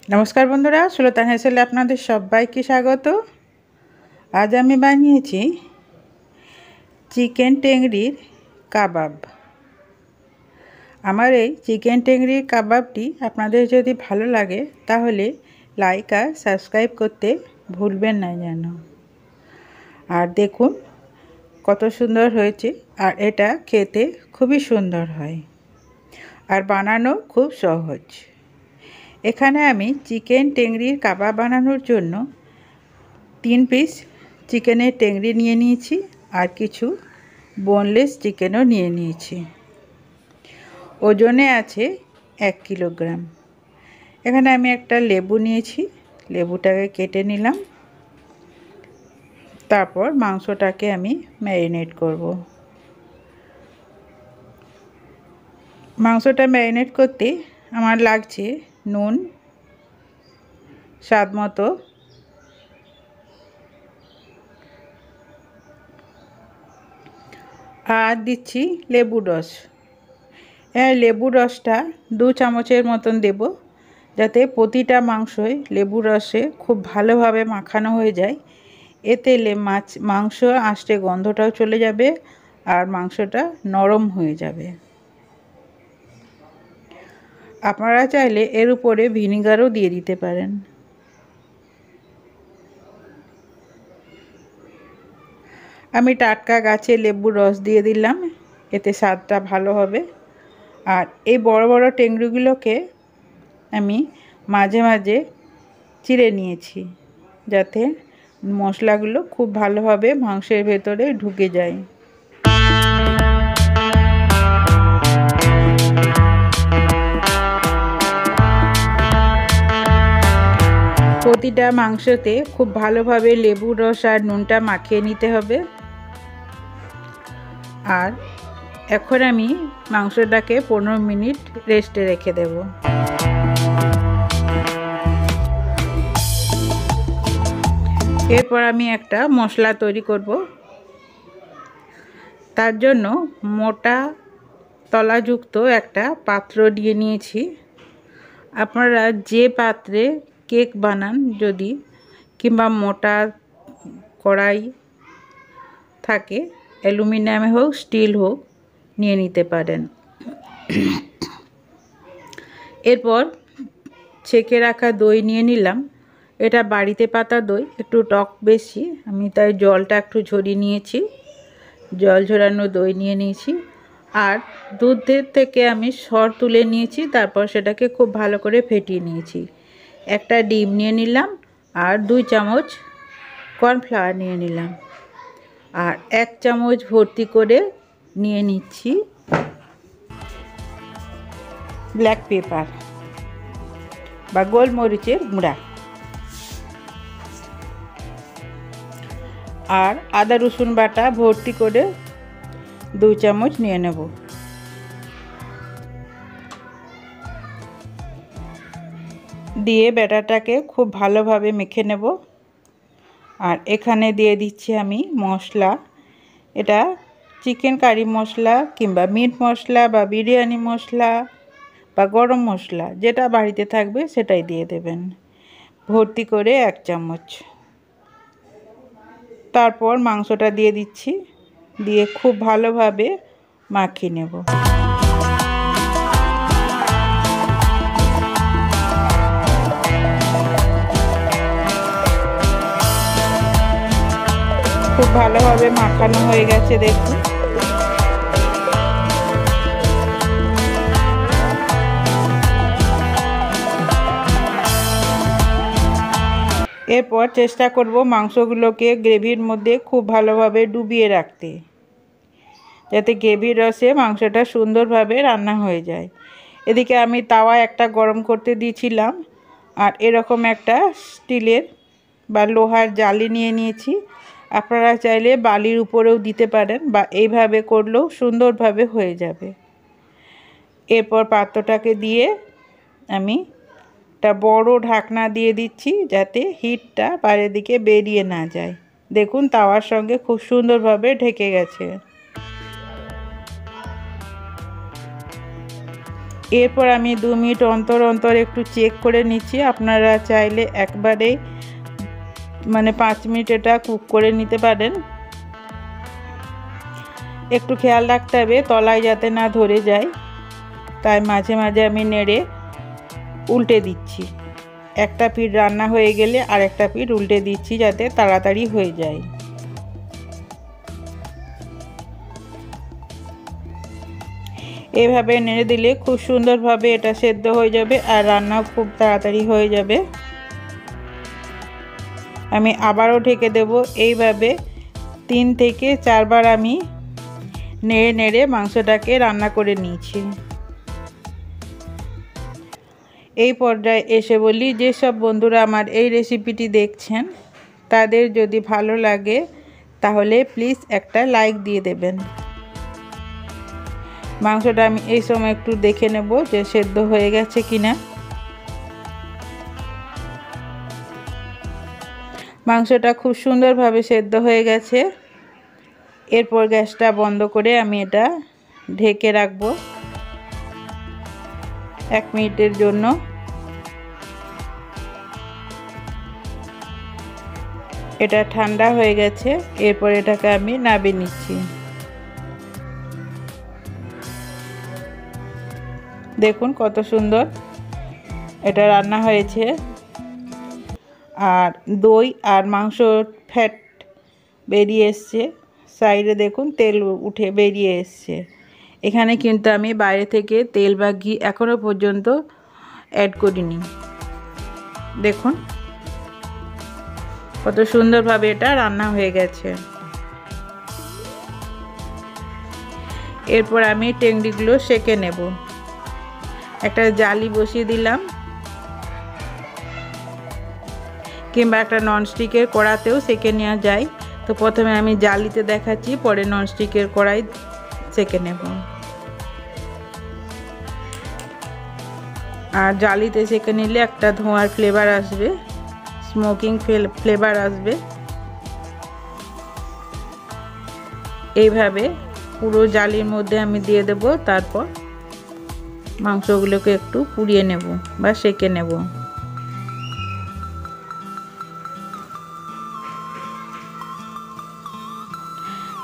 नमस्कार बंधुरा सुलतान हेसेले आपनादेर सबाइके स्वागत। आज आमी बानिয়েছি चिकेन टेंगड़िर काबाब। आमार এই चिकेन टेंगड़िर काबाबटी आपनादेर यदि भालो लागे ताहले लाइक और सबस्क्राइब करते भूलबेन ना जेन। और देखुन कत सुंदर हयेছে और एटा खेते खूबই सुंदर हय और बानानो खूब सहज। एखाने आमी चिकेन टेंगड़िर काबाब बानानोर जोन्नो 3 पिस चिकेनेर टेंगड़ी निये निয়েছি और किछु बोनलेस चिकेनও निये निয়েছি। ओजने आछे 1 किलोग्राम। एखाने आमी एकटा लेबू निয়েছি, लेबूटाके केटे निलाम। तारपर मांसटाके आमी मैरिनेट करब। मांसटा मैरिनेट करते आमार लागছে নুন स्वाद मतो, और दिচ্ছি लेबुर रस। लेबुर रसटा 2 चामचेर मतन देब जाते प्रतिटा मांसई लेबुर रसे खूब भालोभाबे माखानो हये जाय। एते मांस आस्ते गन्धटाओ चले जाबे और मांसटा नरम हये जाबे। आपनारा चाइले एर उपरे भिनेगारও दिए दिते पारेन। आमी टाटका गाछेर लेबुर रस दिए दिलाम, एते स्वादटा भालो होबे। और এই বড় বড় টেংড়িগুলোকে আমি মাঝে মাঝে চিড়ে নিয়েছি যাতে মশলাগুলো খুব ভালোভাবে মাংসের ভেতরে ঢুকে যায়। প্রতিটা মাংসতে খুব ভালোভাবে লেবুর রস আর নুনটা মাখিয়ে নিতে হবে। আর এখন আমি মাংসটাকে 15 মিনিট রেস্টে রেখে দেব। এরপর আমি একটা মশলা তৈরি করব। তার জন্য মোটা তলাযুক্ত একটা পাত্র নিয়ে নিয়েছি। আপনারা যে পাত্রে কেক বানান যদি কিংবা মোটা কড়াই থাকে অ্যালুমিনিয়ামে হোক স্টিল হোক নিয়ে নিতে পারেন। এরপর ছেঁকে রাখা দই নিয়ে নিলাম। এটা বাড়িতে পাতা দই, একটু টক বেশি, আমি তাই জলটা একটু ঝরিয়ে নিয়েছি। জল ঝরানো দই নিয়ে নিয়েছি। আর দুধের থেকে আমি সর তুলে নিয়েছি, তারপর সেটাকে খুব ভালো করে ফেটিয়ে নিয়েছি। একটা ডিম নিয়ে নিলাম আর 2 চামচ কর্নফ্লাওয়ার নিয়ে নিলাম। আর 1 চামচ ভর্তি করে নিয়ে নিচ্ছি ব্ল্যাক পেপার বা গোলমরিচের গুঁড়া। আর আদা রসুন বাটা ভর্তি করে 2 চামচ নিয়ে নেব। দিয়ে ব্যাটারটাকে খুব ভালোভাবে মেখে নেব। আর এখানে দিয়ে দিচ্ছি আমি মশলা। এটা চিকেন কারি মশলা কিংবা মিট মশলা বা বিরিয়ানি মশলা বা গরম মশলা যেটা বাড়িতে থাকবে সেটাই দিয়ে দেবেন, ভর্তি করে 1 চামচ। তারপর মাংসটা দিয়ে দিচ্ছি, দিয়ে খুব ভালোভাবে মাখিয়ে নেব। খুব ভালোভাবে মাখানো হয়ে গেছে দেখুন। এরপর চেষ্টা করব মাংসগুলোকে গ্রেভির মধ্যে খুব ভালোভাবে ডুবিয়ে রাখতে, যাতে গ্রেভির রসে মাংসটা সুন্দরভাবে রান্না হয়ে যায়। এদিকে আমি তাওয়া একটা গরম করতে দিয়েছিলাম আর এরকম একটা স্টিলের বা লোহার জালি নিয়ে নিয়েছি। আপনারা চাইলে বালির উপরেও দিতে পারেন বা এইভাবে করলেও সুন্দরভাবে হয়ে যাবে। এরপর পাত্রটাকে দিয়ে আমি একটা বড় ঢাকনা দিয়ে দিচ্ছি যাতে হিটটা বাইরের দিকে বেরিয়ে না যায়। দেখুন তাওয়ার সঙ্গে খুব সুন্দরভাবে ঢেকে গেছে। এরপর আমি 2 মিনিট অন্তর অন্তর একটু চেক করে নিচ্ছি। আপনারা চাইলে একবারেই মানে 5 মিনিট এটা কুক করে নিতে পারেন। একটু খেয়াল রাখতে হবে তলায় যাতে না ধরে যায়, তাই মাঝে মাঝে আমি নেড়ে উল্টে দিচ্ছি। একটা পিঠ রান্না হয়ে গেলে আরেকটা পিঠ উল্টে দিচ্ছি যাতে তাড়াতাড়ি হয়ে যায়। এভাবে নেড়ে দিলে খুব সুন্দরভাবে এটা সেদ্ধ হয়ে যাবে আর রান্নাও খুব তাড়াতাড়ি হয়ে যাবে। আমি আবারও ঢেকে দেব। এইভাবে 3 থেকে 4 বার আমি নেড়ে নেড়ে মাংসটাকে রান্না করে নিয়েছি। এই পর্যায়ে এসে বলি, যেসব বন্ধুরা আমার এই রেসিপিটি দেখছেন তাদের যদি ভালো লাগে তাহলে প্লিজ একটা লাইক দিয়ে দেবেন। মাংসটা আমি এই সময় একটু দেখে নেব যে সেদ্ধ হয়ে গেছে কিনা। মাংসটা খুব সুন্দরভাবে সেদ্ধ হয়ে গেছে। এরপর গ্যাসটা বন্ধ করে আমি এটা ঢেকে রাখবো 1 মিনিটের জন্য। এটা ঠান্ডা হয়ে গেছে। এরপর এটাকে আমি নামিয়ে নিচ্ছি। দেখুন কত সুন্দর এটা রান্না হয়েছে। আর দই আর মাংস ফ্যাট বেরিয়ে এসছে, সাইডে দেখুন তেল উঠে বেরিয়ে এসছে। এখানে কিন্তু আমি বাইরে থেকে তেল বা ঘি এখনো পর্যন্ত অ্যাড করিনি। দেখুন কত সুন্দরভাবে এটা রান্না হয়ে গেছে। এরপর আমি টেংরিগুলো সেঁকে নেব। একটা জালি বসিয়ে দিলাম, কিংবা একটা ননস্টিকের কড়াতেও সেঁকে নেওয়া যায়। তো প্রথমে আমি জালিতে দেখাচ্ছি, পরে ননস্টিকের কড়াই সেঁকে নেব। আর জালিতে সেঁকে নিলে একটা ধোঁয়ার ফ্লেভার আসবে, স্মোকিং ফ্লেভার আসবে। এইভাবে পুরো জালির মধ্যে আমি দিয়ে দেব। তারপর মাংসগুলোকে একটু পুড়িয়ে নেব বা সেঁকে নেব।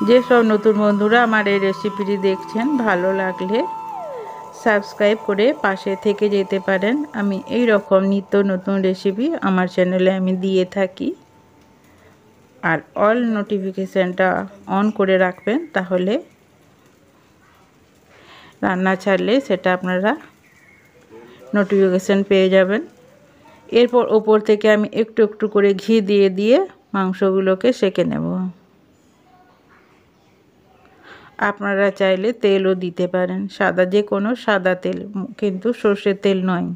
যেসব নতুন বন্ধুরা আমার এই রেসিপিটি দেখছেন, ভালো লাগলে সাবস্ক্রাইব করে পাশে থেকে যেতে পারেন। আমি এই রকম নিত্য নতুন রেসিপি আমার চ্যানেলে আমি দিয়ে থাকি। আর অল নোটিফিকেশানটা অন করে রাখবেন, তাহলে রান্না ছাড়লে সেটা আপনারা নোটিফিকেশান পেয়ে যাবেন। এরপর ওপর থেকে আমি একটু একটু করে ঘি দিয়ে দিয়ে মাংসগুলোকে সেঁকে নেব। আপনারা চাইলে তেলও দিতে পারেন, সাদা যে কোনো সাদা তেল, কিন্তু সর্ষের তেল নয়।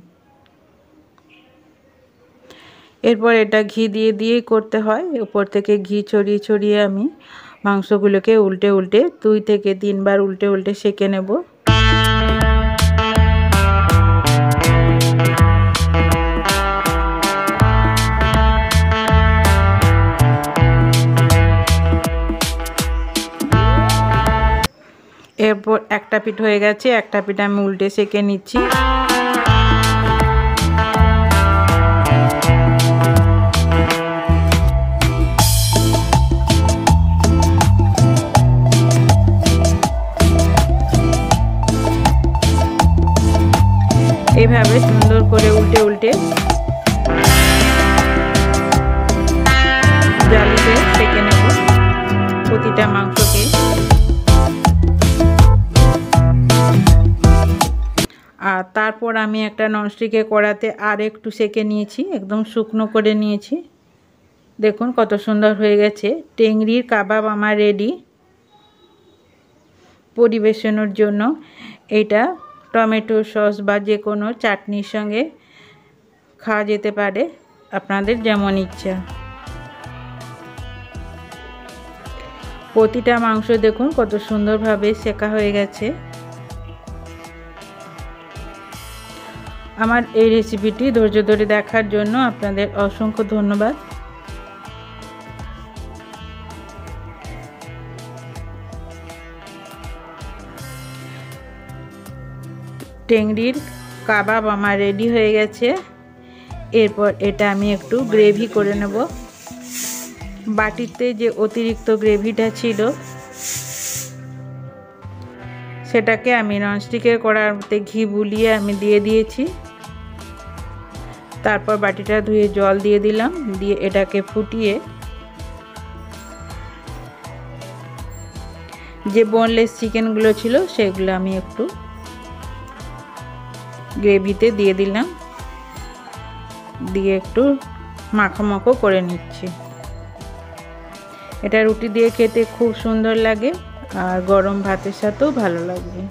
এরপর এটা ঘি দিয়ে দিয়েই করতে হয়। উপর থেকে ঘি ছড়িয়ে ছড়িয়ে আমি মাংসগুলোকে উল্টে উল্টে 2 থেকে 3 বার উল্টে উল্টে সেঁকে নেব। এরপর একটা পিঠ হয়ে গেছে, একটা পিঠ আমি উল্টে সেঁকে নিচ্ছি। এইভাবে সুন্দর করে উল্টে উল্টে জালিতে সেঁকে নেব প্রতিটা মাংসকে। আর তারপর আমি একটা ননস্টিকের কড়াতে আর একটু সেঁকে নিয়েছি, একদম শুকনো করে নিয়েছি। দেখুন কত সুন্দর হয়ে গেছে। টেংরির কাবাব আমার রেডি পরিবেশনের জন্য। এটা টমেটো সস বা যে কোনো চাটনির সঙ্গে খাওয়া যেতে পারে, আপনাদের যেমন ইচ্ছা। প্রতিটা মাংস দেখুন কত সুন্দরভাবে সেঁকা হয়ে গেছে। আমার এই রেসিপিটি ধৈর্য ধরে দেখার জন্য আপনাদের অসংখ্য ধন্যবাদ। টেংরির কাবাব আমার রেডি হয়ে গেছে। এরপর এটা আমি একটু গ্রেভি করে নেব। বাটিতে যে অতিরিক্ত গ্রেভিটা ছিল সেটাকে আমি ননস্টিকের কড়াইতে ঘি বুলিয়ে আমি দিয়ে দিয়েছি। তারপর বাটিটা ধুয়ে জল দিয়ে দিলাম, দিয়ে এটাকে ফুটিয়ে যে বোনলেস চিকেনগুলো ছিল সেগুলো আমি একটু গ্রেভিতে দিয়ে দিলাম, দিয়ে একটু মাখো মাখো করে নিচ্ছি। এটা রুটি দিয়ে খেতে খুব সুন্দর লাগে আর গরম ভাতের সাথেও ভালো লাগবে।